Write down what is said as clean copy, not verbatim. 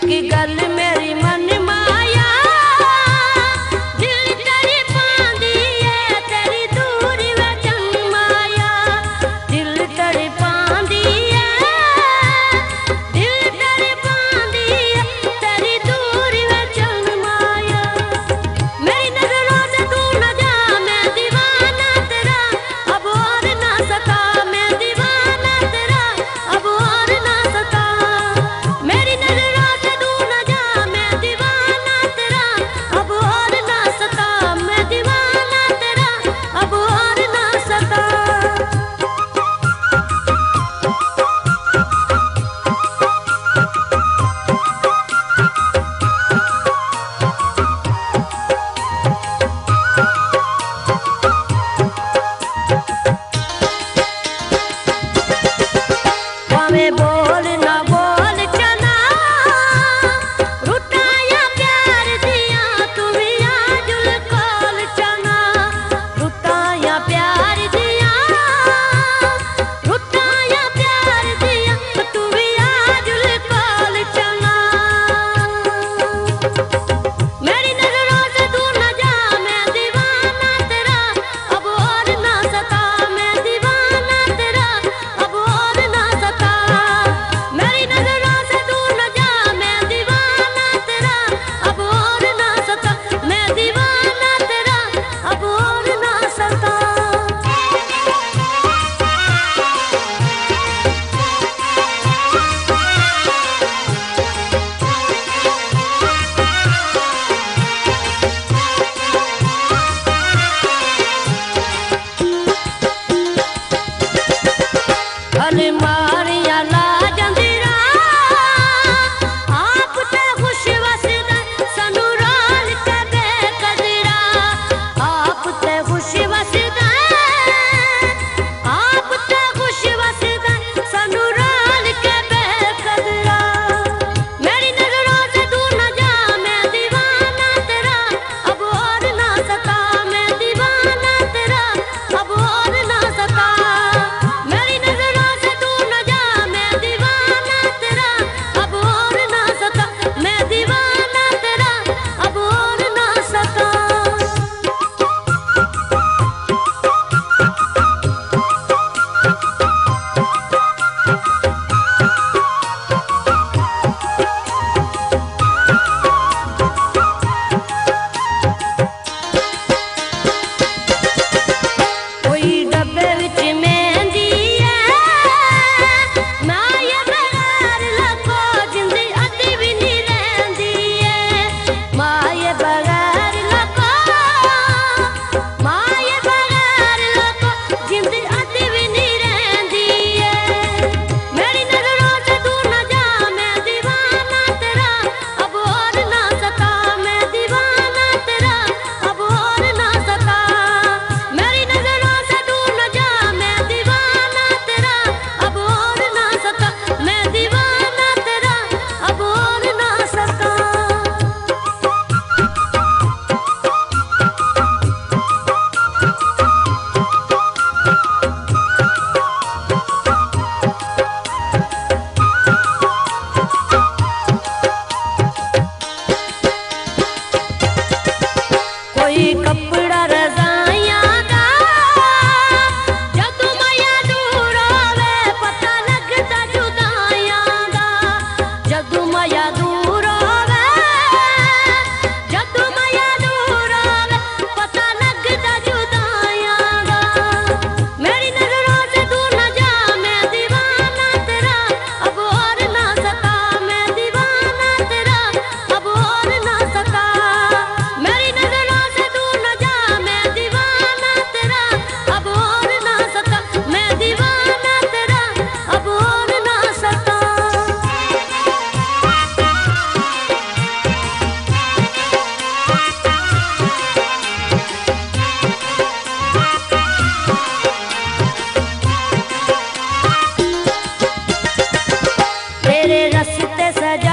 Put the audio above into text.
कि गल मेरी मन माया दिल तेरी पांदी है तेरी दूरी वचन माया दिल तेरी पांदी है दिल तेरी पांदी है तेरी दूरी वचन माया मेरी नजरों से तू न जा मैं दीवाना तेरा अब और ना सका मैं दीवाना तेरा अब और ना सका मेरी नजरों से तू न जा मैं दीवाना तेरा अब और ना सका मैं दीवाना तेरा अब और ना सका भावे बोल ना बोल चना रुटाया प्यार दिया तू भी आजुल कॉल चना रुटाया प्यार दिया तू भी आजुल कॉल चना मेरी नजरों से दूर न जा मैं दीवाना तेरा अब और ना सका मैं दीवाना तेरा अब और ना सका मेरी नजरों से दूर न जा मैं दीवाना तेरा अब और ना सका मैं दीवाना तेरा अब और ना सका अरे मारिया ला जंदीरा आप ते खुश वसदा सनु राल ते बेकदरा आप ते खुश वसदा सनु राल के बेकदरा मेरी नजरों से दूर न जा मैं दीवाना तेरा अब और ना सका मैं दीवाना तेरा अब और ना सका मेरी नजरों से दूर न जा मैं दीवाना तेरा अब और ना सका मैं दीवाना तेरा अब और ना सका कोई डब्बे विच मेहंदी है माया बगैर लको जिंदी अद्धी भी नहीं रहंदी है माया बगैर लको जिंदी अद्धी भी नहीं रहंदी है मेरी नजरों से दूर न जा मैं दीवाना तेरा अब और ना सका मैं दीवाना तेरा अब और ना सका मेरी नजरों से दूर न जा मैं दीवाना तेरा अब और ना सका मैं दीवाना तेरा अब और ना सका कोई कपड़ा रजाइयां दा जदू माया दूर होवे पता लगदा जुदाइयां दा जदू माया दूर होवे पता लगदा जुदाइयां दा मेरी नजरों से दूर न जा मैं दीवाना तेरा अब और ना सका मैं दीवाना तेरा अब और ना सका मेरी नजरों से दूर न जा मैं दीवाना तेरा अब और ना सका मैं दीवाना तेरा अब और ना सका तेरे रस्ते सजा